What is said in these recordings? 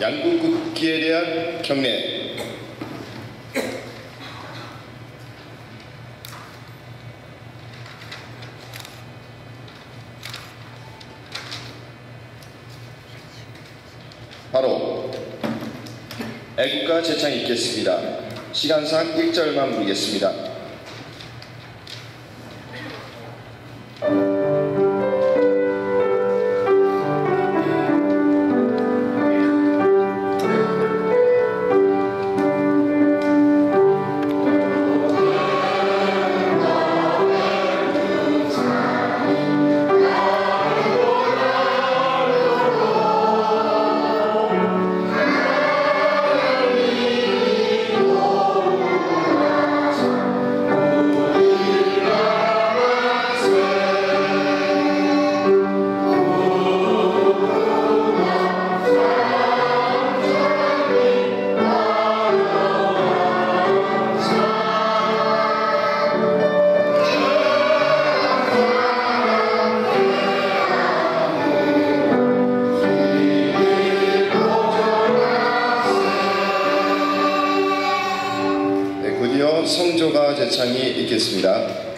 양국 국기에 대한 경례. 바로 애국가 제창이 있겠습니다. 시간상 1절만 부르겠습니다. 성조가 제창이 있겠습니다.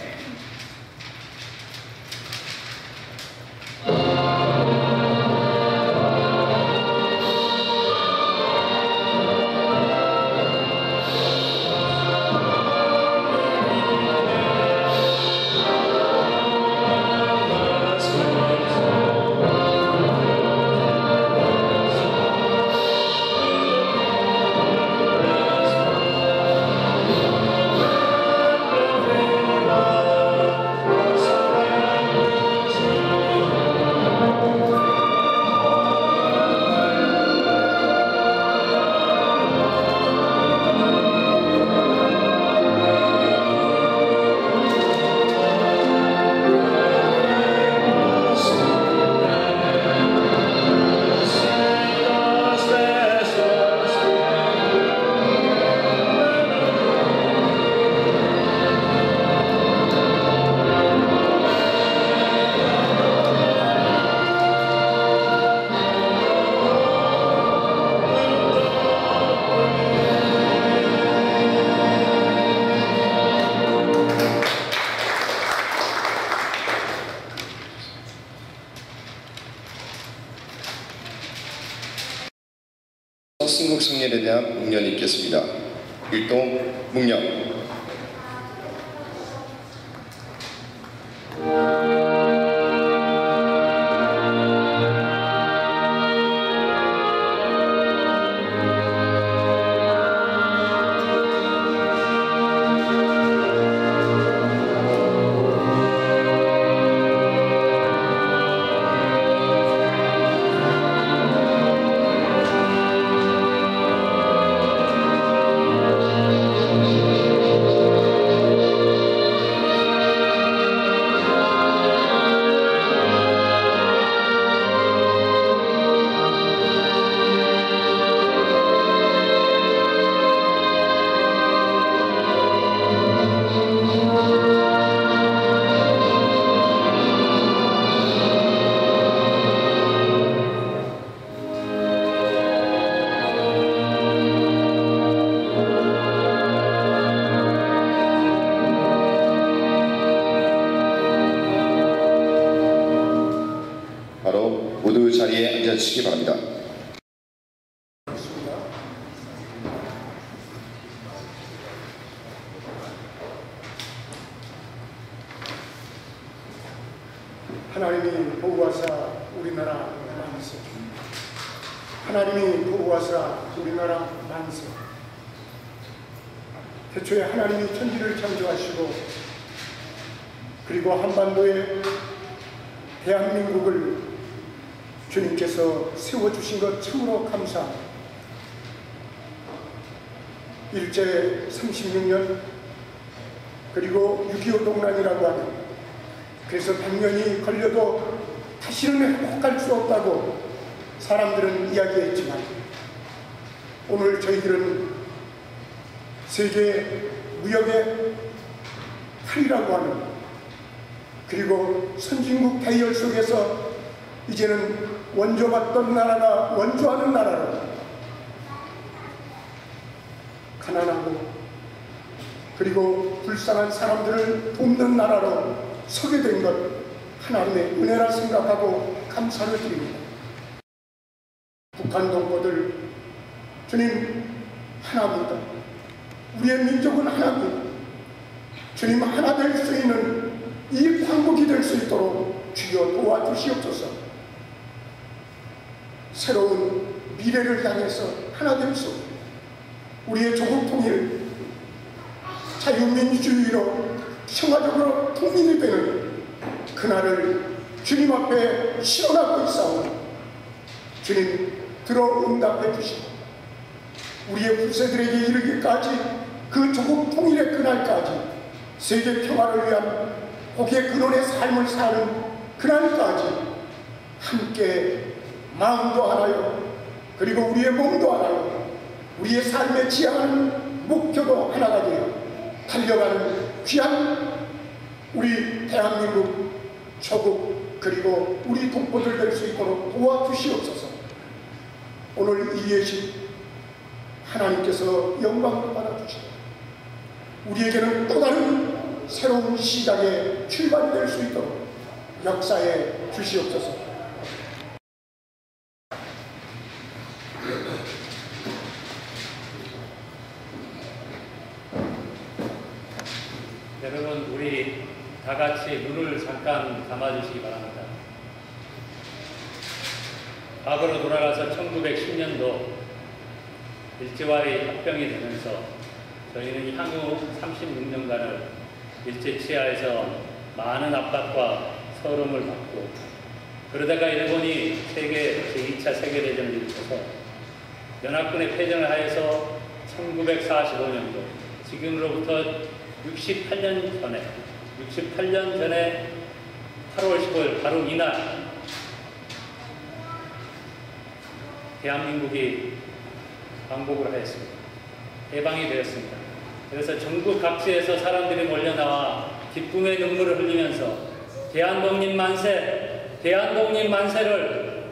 승국 성렬에 대한 묵년이 있겠습니다. 일동 묵년. 모두 자리에 앉아주시기 바랍니다. 하나님이 보호하사 우리나라 만세. 하나님이 보호하사 우리나라 만세. 태초에 하나님이 천지를 창조하시고 그리고 한반도에 대한민국을 주님께서 세워주신 것 참으로 감사합니다. 일제 36년 그리고 6.25 동란이라고 하는, 그래서 100년이 걸려도 다시는 회복할 수 없다고 사람들은 이야기했지만 오늘 저희들은 세계 무역의 칼이라고 하는, 그리고 선진국 대열 속에서 이제는 원조받던 나라가 원조하는 나라로 가난하고 그리고 불쌍한 사람들을 돕는 나라로 서게 된 것 하나님의 은혜라 생각하고 감사를 드립니다. 북한 동포들, 주님 하나입니다. 우리의 민족은 하나입니다. 주님 하나 될 수 있는 이 광복이 될 수 있도록 주여 도와주시옵소서. 새로운 미래를 향해서 하나 될 수 없는 우리의 조국 통일, 자유민주주의로 평화적으로 통일이 되는 그날을 주님 앞에 실현하고 있사오니 주님 들어 응답해 주시고 우리의 후세들에게 이르기까지 그 조국 통일의 그날까지 세계 평화를 위한 복의 근원의 삶을 사는 그날까지 함께 마음도 하나요 그리고 우리의 몸도 하나요 우리의 삶에 지향하는 목표도 하나가 되어 달려가는 귀한 우리 대한민국 조국 그리고 우리 동포들 될 수 있도록 도와주시옵소서. 오늘 이 예식 하나님께서 영광을 받아주시고 우리에게는 또 다른 새로운 시작의 출발이 될 수 있도록 역사해 주시옵소서. 여러분, 우리 다 같이 눈을 잠깐 감아주시기 바랍니다. 과거로 돌아가서 1910년도 일제와의 합병이 되면서 저희는 향후 36년간을 일제 치하에서 많은 압박과 서름을 받고 그러다가 일본이 제2차 세계대전을 일으켜서 연합군의 패전을 하여서 1945년도 지금으로부터 68년 전에 8월 15일 바로 이날 대한민국이 광복을 하였습니다. 해방이 되었습니다. 그래서 전국 각지에서 사람들이 몰려나와 기쁨의 눈물을 흘리면서 대한독립 만세! 대한독립 만세를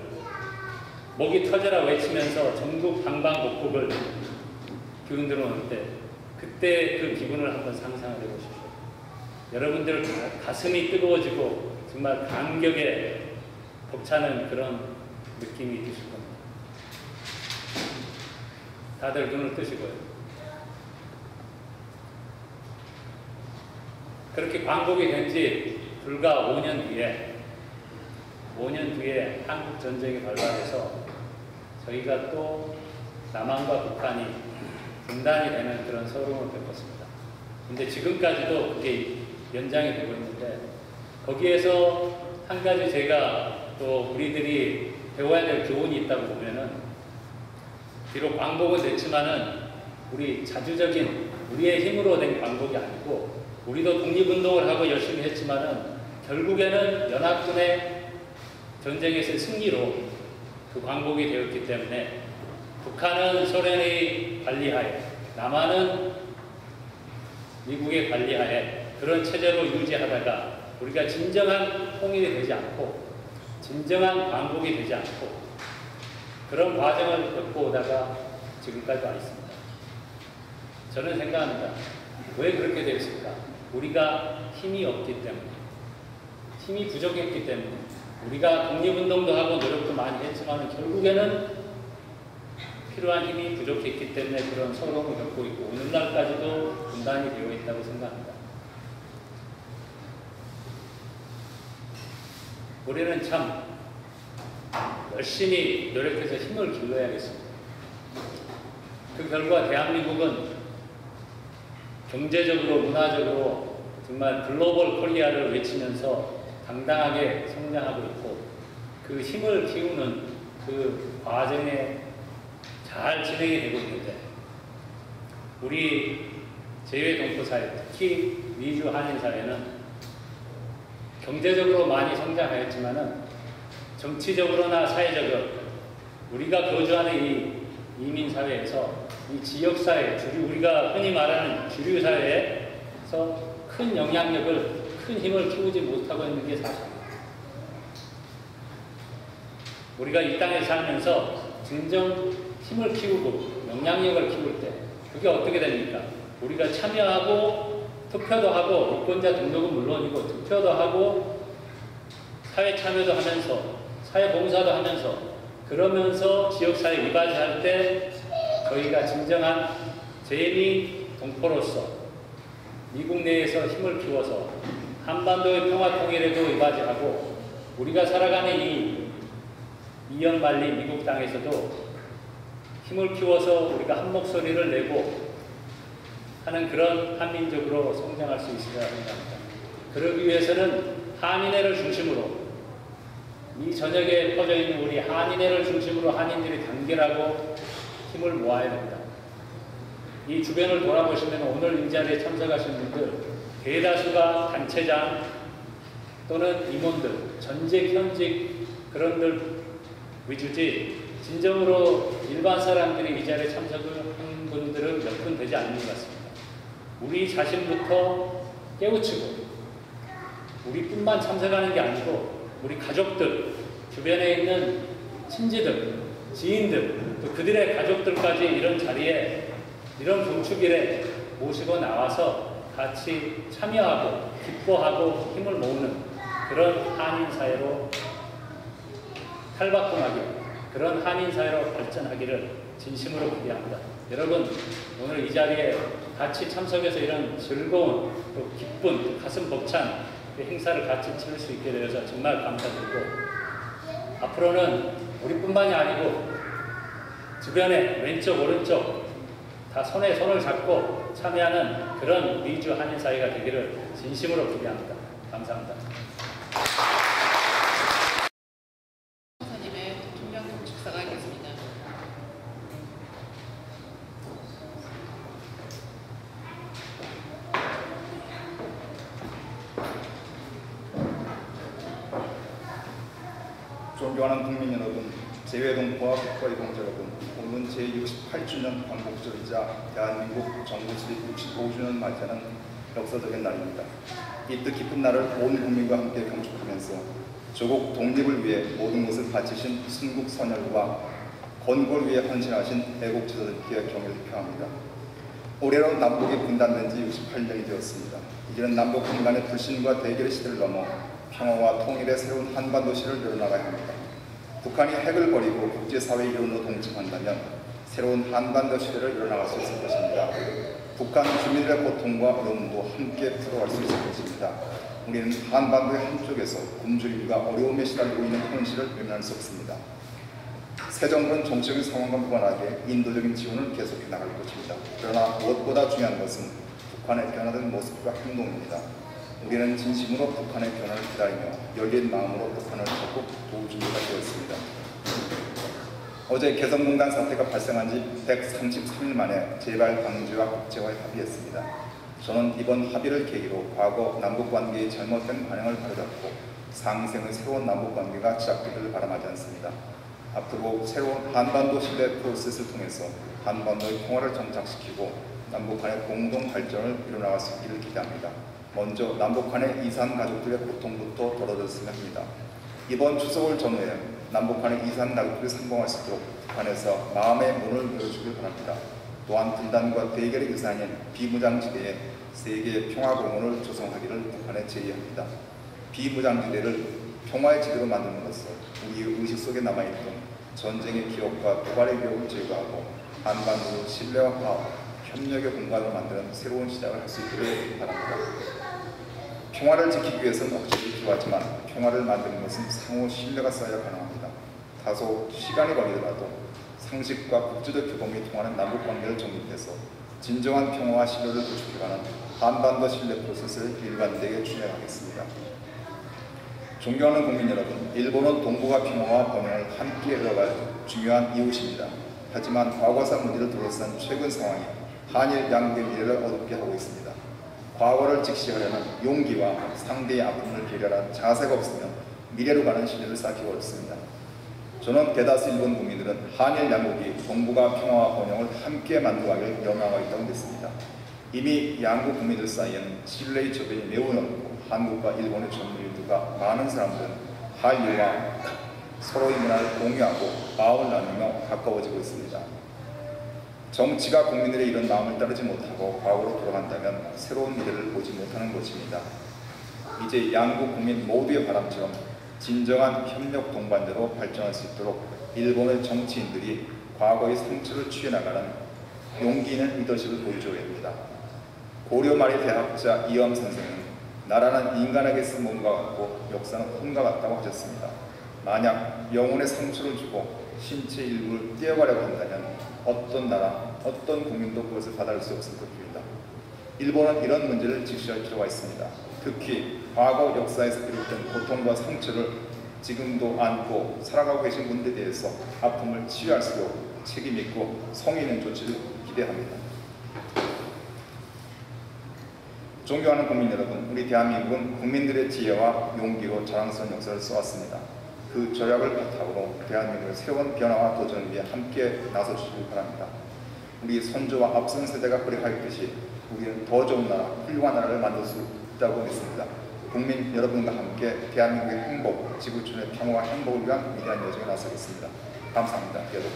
목이 터져라 외치면서 전국 방방곡곡을 기운 들어오는데 그때 그 기분을 한번 상상을 해보십시오. 여러분들 가슴이 뜨거워지고 정말 감격에 벅차는 그런 느낌이 드실 겁니다. 다들 눈을 뜨시고요. 그렇게 광복이 된 지 불과 5년 뒤에 한국 전쟁이 발발해서 저희가 또 남한과 북한이 분단이 되는 그런 서름을 겪었습니다. 근데 지금까지도 그게 연장이 되고 있는데 거기에서 한 가지 제가 또 우리들이 배워야 될 교훈이 있다고 보면은 비록 광복은 됐지만은 우리 자주적인 우리의 힘으로 된 광복이 아니고 우리도 독립운동을 하고 열심히 했지만은 결국에는 연합군의 전쟁에서의 승리로 그 광복이 되었기 때문에 북한은 소련의 관리하에 남한은 미국의 관리하에 그런 체제로 유지하다가 우리가 진정한 통일이 되지 않고 진정한 광복이 되지 않고 그런 과정을 겪고 오다가 지금까지 와 있습니다. 저는 생각합니다. 왜 그렇게 됐을까? 우리가 힘이 없기 때문에 힘이 부족했기 때문에 우리가 독립운동도 하고 노력도 많이 했지만 결국에는 필요한 힘이 부족했기 때문에 그런 서러움을 겪고 있고 오늘날까지도 분단이 되어 있다고 생각합니다. 우리는 참 열심히 노력해서 힘을 길러야겠습니다. 그 결과 대한민국은 경제적으로 문화적으로 정말 글로벌 코리아를 외치면서 당당하게 성장하고 있고 그 힘을 키우는 그 과정에 잘 진행이 되고 있는데 우리 재외동포사회 특히 미주 한인사회는 경제적으로 많이 성장하였지만은 정치적으로나 사회적으로 우리가 거주하는 이 이민사회에서 이 지역사회, 우리가 흔히 말하는 주류사회에서 큰 영향력을, 큰 힘을 키우지 못하고 있는 게 사실입니다. 우리가 이 땅에 살면서 진정 힘을 키우고 영향력을 키울 때 그게 어떻게 됩니까? 우리가 참여하고 투표도 하고 유권자 등록은 물론이고 투표도 하고 사회 참여도 하면서 사회 봉사도 하면서 그러면서 지역사회 이바지할 때 저희가 진정한 재미 동포로서 미국 내에서 힘을 키워서 한반도의 평화 통일에도 이바지하고 우리가 살아가는 이 2년 말린 미국 땅에서도 힘을 키워서 우리가 한 목소리를 내고 하는 그런 한민족으로 성장할 수 있어야 합니다. 그러기 위해서는 한인회를 중심으로 이 전역에 퍼져 있는 우리 한인회를 중심으로 한인들이 단결하고 힘을 모아야 됩니다. 이 주변을 돌아보시면 오늘 이 자리에 참석하신 분들 대다수가 단체장 또는 임원들, 전직, 현직 그런들 위주지 진정으로 일반 사람들이 이 자리에 참석한 분들은 몇 분 되지 않는 것 같습니다. 우리 자신부터 깨우치고 우리뿐만 참석하는 게 아니고 우리 가족들, 주변에 있는 친지들, 지인들, 또 그들의 가족들까지 이런 자리에 이런 공축일에 모시고 나와서 같이 참여하고 기뻐하고 힘을 모으는 그런 한인사회로 탈바꿈하기, 그런 한인사회로 발전하기를 진심으로 기대합니다. 여러분, 오늘 이 자리에 같이 참석해서 이런 즐거운, 또 기쁜, 또 가슴 벅찬 행사를 같이 치를 수 있게 되어서 정말 감사드리고 앞으로는 우리뿐만이 아니고 주변에 왼쪽, 오른쪽 다 손에 손을 잡고 참여하는 그런 미주 한인사회가 되기를 진심으로 기대합니다. 감사합니다. 선생님의 김명국 축사가 있겠습니다. 존경하는 국민 여러분, 재외동포와 국가이동자 여러분, 오늘은 제68주년 광복절이자 대한민국 정부 수립 65주년 맞이하는 역사적인 날입니다. 이 뜻깊은 날을 온 국민과 함께 경축하면서 조국 독립을 위해 모든 것을 바치신 순국 선열과 건국을 위해 헌신하신 애국지도자들께 경의를 표합니다. 올해로 남북이 분단된 지 68년이 되었습니다. 이제는 남북 간의 불신과 대결의 시대를 넘어 평화와 통일의 새로운 한반도시를 열어나가야 합니다. 북한이 핵을 버리고 국제사회 이론으로 동침한다면 새로운 한반도 시대를 열어나갈 수 있을 것입니다. 북한 주민들의 고통과 어려움도 함께 풀어갈 수 있을 것입니다. 우리는 한반도의 한쪽에서 굶주림과 어려움에 시달리고 있는 현실을 외면할 수 없습니다. 새 정부는 정치적인 상황과 무관하게 인도적인 지원을 계속해 나갈 것입니다. 그러나 무엇보다 중요한 것은 북한의 변화된 모습과 행동입니다. 우리는 진심으로 북한의 변화를 기다리며 열린 마음으로 북한을 적극 도울 준비가 되었습니다. 어제 개성공단 사태가 발생한 지 133일 만에 재발 방지와 국제화에 합의했습니다. 저는 이번 합의를 계기로 과거 남북관계의 잘못된 반영을 바로잡고 상생의 새로운 남북관계가 시작되기를 바람하지 않습니다. 앞으로 새로운 한반도 시대 프로세스를 통해서 한반도의 평화를 정착시키고 남북 간의 공동 발전을 이뤄나갈 수 있기를 기대합니다. 먼저 남북 간의 이산 가족들의 고통부터 덜어졌으면 합니다. 이번 추석을 전후해 남북 간의 이산 가족들이 성공할 수 있도록 북한에서 마음의 문을 열어주길 바랍니다. 또한 분단과 대결의 유산인 비무장지대에 세계 평화공원을 조성하기를 북한에 제의합니다. 비무장지대를 평화의 지대로 만드는 것은 우리의 의식 속에 남아있던 전쟁의 기억과 도발의 기억을 제거하고 한반도 신뢰와 화합, 협력의 공간을 만드는 새로운 시작을 할 수 있기를 바랍니다. 평화를 지키기 위해서는 억지를 필요하지만 평화를 만드는 것은 상호 신뢰가 쌓여야 가능합니다. 다소 시간이 걸리더라도 상식과 국제적 규범이 통하는 남북관계를 정립해서 진정한 평화와 신뢰를 구축해가는 한반도 신뢰 프로세스를 일관되게 추진하겠습니다. 존경하는 국민 여러분, 일본은 동북아 평화와 번영을 함께 이뤄갈 중요한 이웃입니다. 하지만 과거사 문제를 둘러싼 최근 상황이 한일 양국의 미래를 어둡게 하고 있습니다. 과거를 직시하려는 용기와 상대의 아픔을 배려한 자세가 없으면 미래로 가는 신뢰를 쌓기 어렵습니다. 저는 대다수 일본 국민들은 한일 양국이 동북아 평화와 번영을 함께 만들어가길 염원하고 있다고 믿습니다. 이미 양국 국민들 사이에는 신뢰의 저변이 매우 넓고 한국과 일본의 전문의들과 많은 사람들은 한일과 서로의 문화를 공유하고 마음을 나누며 가까워지고 있습니다. 정치가 국민들의 이런 마음을 따르지 못하고 과거로 돌아간다면 새로운 미래를 보지 못하는 것입니다. 이제 양국 국민 모두의 바람처럼 진정한 협력 동반자로 발전할 수 있도록 일본의 정치인들이 과거의 상처를 취해나가는 용기 있는 리더십을 보여줘야 합니다. 고려 말의 대학자 이엄 선생은 나라는 인간에게 쓴 몸과 같고 역사는 혼과 같다고 하셨습니다. 만약 영혼의 상처를 주고 신체 일부를 떼어가려고 한다면 어떤 나라, 어떤 국민도 그것을 받아들일 수 없을 것입니다. 일본은 이런 문제를 직시할 필요가 있습니다. 특히 과거 역사에서 비롯된 고통과 상처를 지금도 안고 살아가고 계신 분들에 대해서 아픔을 치유할 수 있도록 책임 있고 성의 있는 조치를 기대합니다. 존경하는 국민 여러분, 우리 대한민국은 국민들의 지혜와 용기로 자랑스러운 역사를 써왔습니다. 그 절약을 바탕으로 대한민국의 새로운 변화와 도전을 위해 함께 나서주시길 바랍니다. 우리 선조와 앞선 세대가 그리하였듯이 우리는 더 좋은 나라, 훌륭한 나라를 만들 수 있다고 믿습니다. 국민 여러분과 함께 대한민국의 행복, 지구촌의 평화와 행복을 위한 위대한 여정에 나서겠습니다. 감사합니다. 여러분.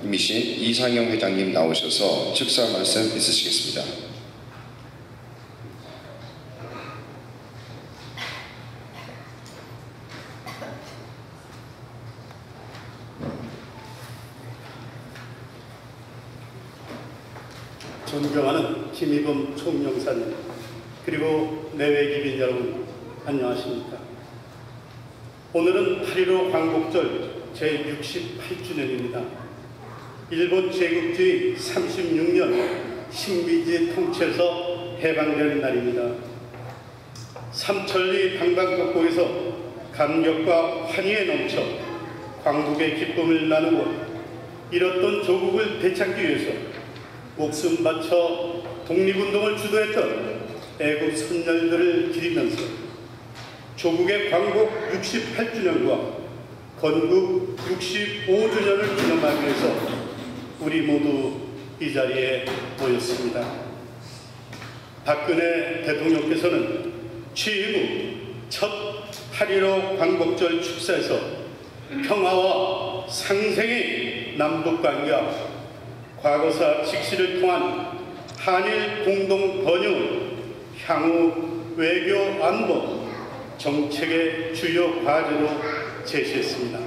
이미신 이상영 회장님 나오셔서 축사 말씀 있으시겠습니다. 존경하는 김희범 총영사님, 그리고 내외기빈 여러분, 안녕하십니까. 오늘은 8.15 광복절 제68주년입니다. 일본 제국주의 36년 식민지 통치에서 해방되는 날입니다. 삼천리 방방곡곡에서 감격과 환희에 넘쳐 광복의 기쁨을 나누고 잃었던 조국을 되찾기 위해서 목숨 바쳐 독립운동을 주도했던 애국 선열들을 기리면서 조국의 광복 68주년과 건국 65주년을 기념하기 위해서 우리 모두 이 자리에 모였습니다. 박근혜 대통령께서는 취임 후 첫 8.15 광복절 축사에서 평화와 상생의 남북관계와 과거사 직시를 통한 한일 공동 번영을 향후 외교 안보 정책의 주요 과제로 제시했습니다.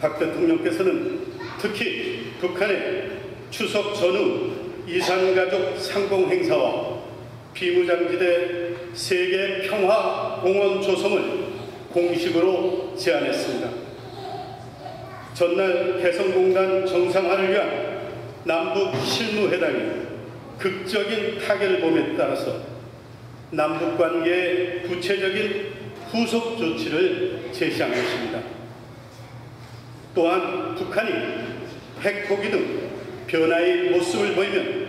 박 대통령께서는 특히 북한의 추석 전후 이산가족 상봉 행사와 비무장지대 세계 평화공원 조성을 공식으로 제안했습니다. 전날 개성공단 정상화를 위한 남북 실무회담이 극적인 타결을 봄에 따라서 남북관계의 구체적인 후속 조치를 제시한 것입니다. 또한 북한이 핵포기 등 변화의 모습을 보이면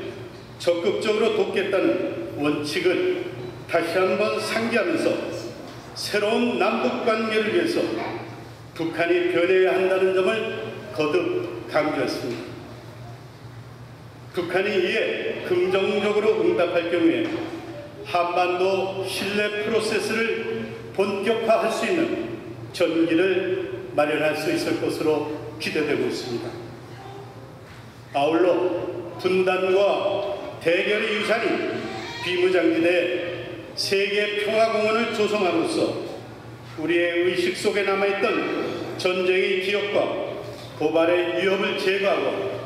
적극적으로 돕겠다는 원칙을 다시 한번 상기하면서 새로운 남북관계를 위해서 북한이 변해야 한다는 점을 거듭 강조했습니다. 북한이 이에 긍정적으로 응답할 경우에 한반도 신뢰 프로세스를 본격화할 수 있는 전기를 마련할 수 있을 것으로 기대되고 있습니다. 아울러 분단과 대결의 유산인 비무장지대 세계평화공원을 조성함으로써 우리의 의식 속에 남아있던 전쟁의 기억과 고발의 위협을 제거하고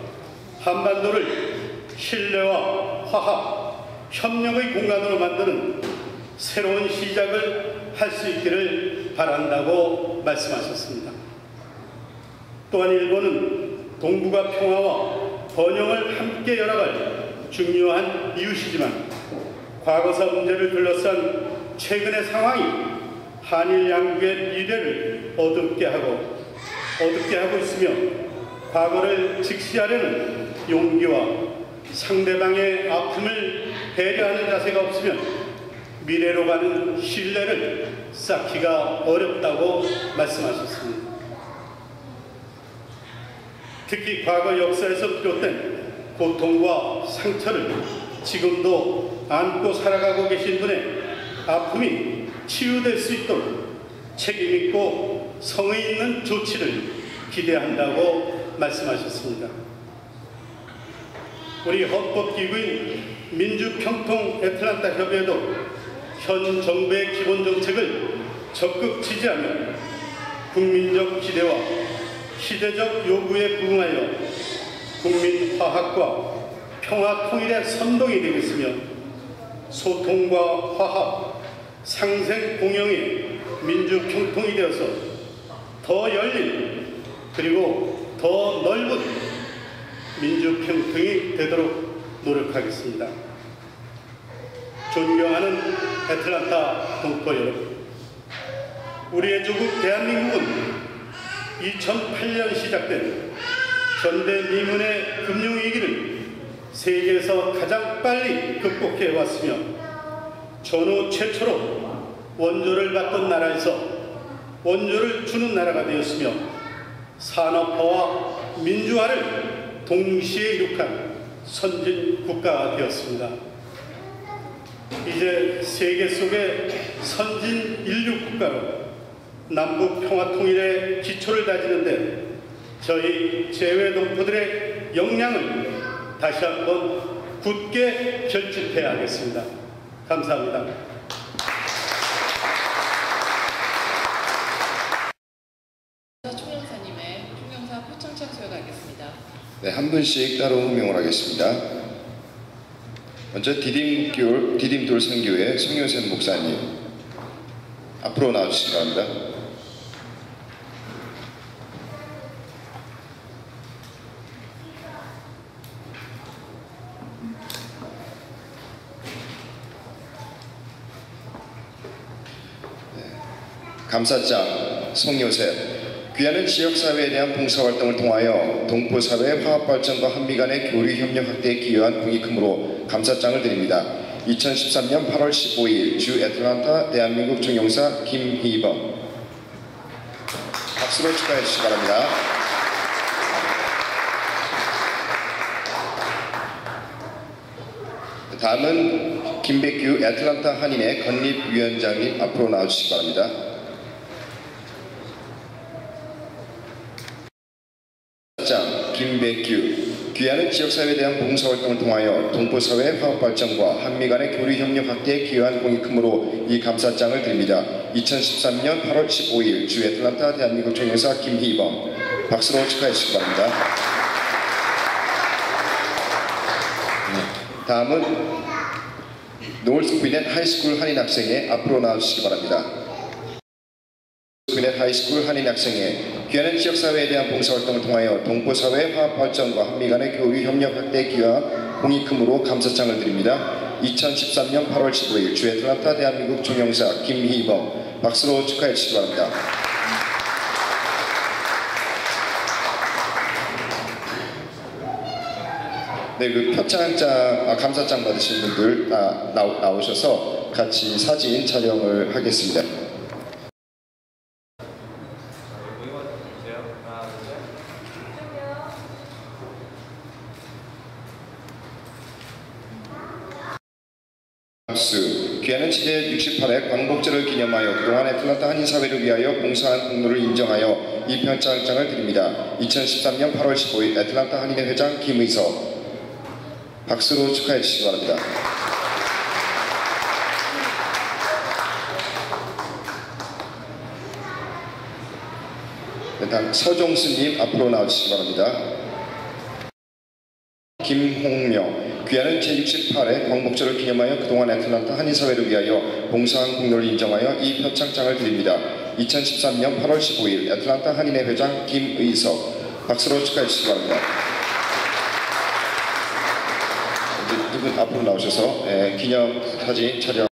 한반도를 신뢰와 화합, 협력의 공간으로 만드는 새로운 시작을 할 수 있기를 바란다고 말씀하셨습니다. 또한 일본은 동북아 평화와 번영을 함께 열어갈 중요한 이웃이지만 과거사 문제를 둘러싼 최근의 상황이 한일 양국의 미래를 어둡게 하고 있으며 과거를 직시하려는 용기와 상대방의 아픔을 배려하는 자세가 없으면 미래로 가는 신뢰를 쌓기가 어렵다고 말씀하셨습니다. 특히 과거 역사에서 비롯된 고통과 상처를 지금도 안고 살아가고 계신 분의 아픔이 치유될 수 있도록 책임있고 성의 있는 조치를 기대한다고 말씀하셨습니다. 우리 헌법기구인 민주평통 애틀란타 협의회도 현 정부의 기본정책을 적극 지지하며 국민적 기대와 시대적 요구에 부응하여 국민 화합과 평화 통일의 선동이 되겠으며 소통과 화합, 상생 공영의 민주평통이 되어서 더 열린 그리고 더 넓은 민주평통이 되도록 노력하겠습니다. 존경하는 애틀란타 동포 여러분, 우리의 조국 대한민국은 2008년 시작된 현대 미문의 금융위기를 세계에서 가장 빨리 극복해 왔으며 전후 최초로 원조를 받던 나라에서 원조를 주는 나라가 되었으며 산업화와 민주화를 동시에 이룩한 선진 국가가 되었습니다. 이제 세계 속의 선진 인류 국가로 남북 평화 통일의 기초를 다지는데 저희 재외동포들의 역량을 다시 한번 굳게 결집해야 하겠습니다. 감사합니다. 총영사님의 총영사 표창장 수여하겠습니다. 네, 한 분씩 따로 호명을 하겠습니다. 먼저 디딤돌 선교회 송효선 목사님 앞으로 나와주시기 바랍니다. 감사장 송요셉, 귀하는 지역사회에 대한 봉사활동을 통하여 동포사회의 화합발전과 한미 간의 교류협력 확대에 기여한 공이 크므로 감사장을 드립니다. 2013년 8월 15일 주 애틀란타 대한민국 총영사 김희범, 박수로 축하해 주시기 바랍니다. 다음은 김백규 애틀란타 한인회 건립위원장님 앞으로 나와주시기 바랍니다. 김백규, 귀하는 지역사회에 대한 봉사활동을 통하여 동포사회의 화합발전과 한미 간의 교류협력 확대에 기여한 공이 크므로 이 감사장을 드립니다. 2013년 8월 15일 주 애틀란타 대한민국 총영사 김희범, 박수로 축하해 주시기 바랍니다. 다음은 노스 퀸엣 하이스쿨 한인 학생회 앞으로 나와주시기 바랍니다. 퀸엣 하이스쿨 한인 학생회, 귀하는 지역사회에 대한 봉사활동을 통하여 동포사회의 화합발전과 한미 간의 교류협력 확대에 기여한 공이 크므로 감사장을 드립니다. 2013년 8월 15일 주 애틀란타 대한민국 총영사 김희범, 박수로 축하해 주시기 바랍니다. 네, 그 표창장, 감사장 받으신 분들 나오셔서 같이 사진 촬영을 하겠습니다. 귀하는 지대 68회 광복절을 기념하여 그동안 애틀란타 한인사회를 위하여 봉사한 공로를 인정하여 이 표창장을 드립니다. 2013년 8월 15일 애틀란타 한인회 회장 김의석, 박수로 축하해 주시기 바랍니다. 네, 다음 서종수님 앞으로 나와주시기 바랍니다. 김홍명, 귀하는 제68회 광복절을 기념하여 그동안 애틀란타 한인사회를 위하여 봉사한 공로를 인정하여 이 표창장을 드립니다. 2013년 8월 15일 애틀란타 한인회 회장 김의석, 박수로 축하해 주시기 바랍니다. 이분 앞으로 나오셔서 기념 사진 촬영.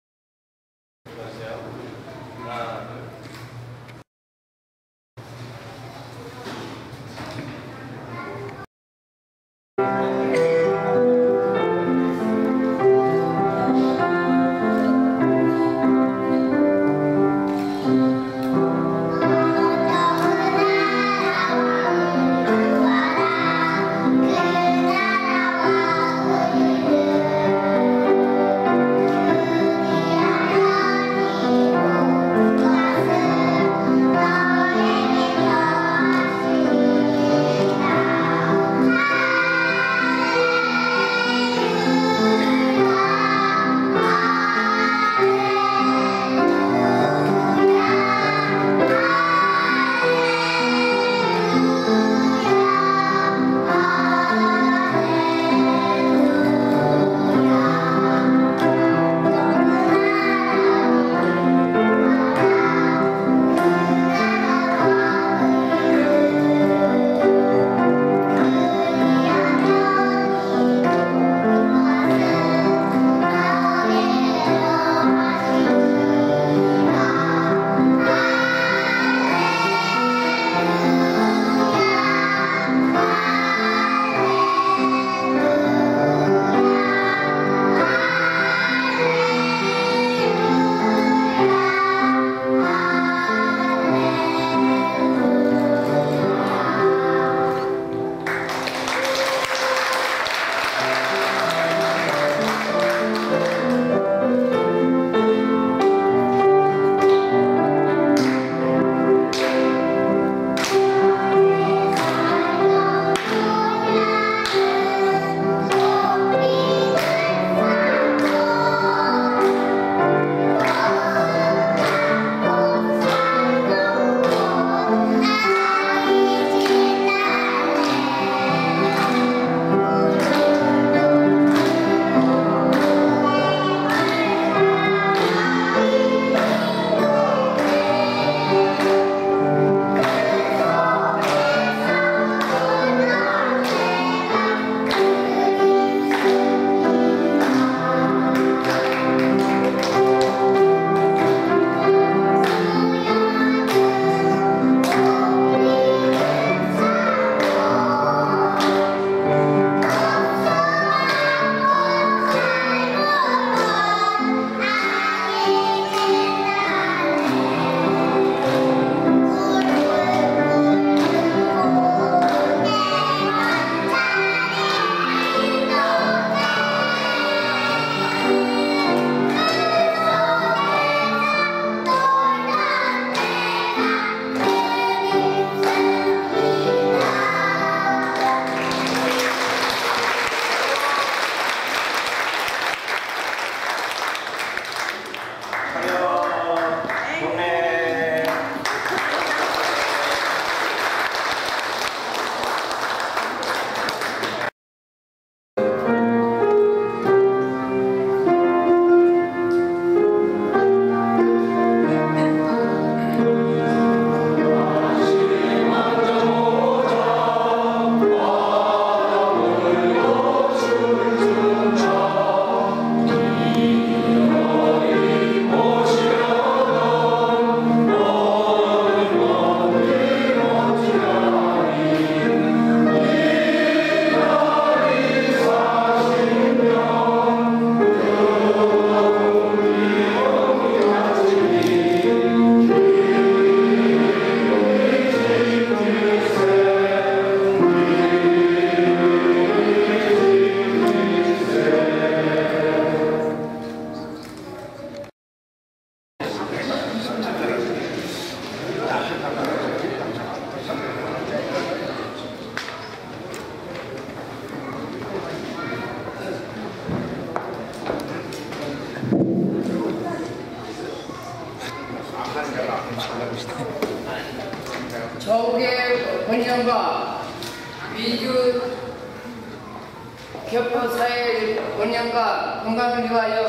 교포사회의 번영과 건강을 위하여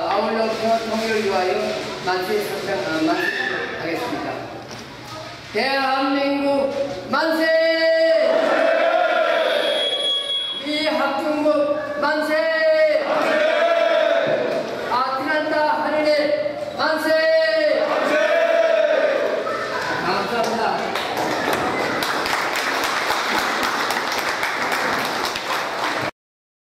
아울러 평화 통일을 위하여 만세 하겠습니다. 대한민국 만세! 이 학중국 만세!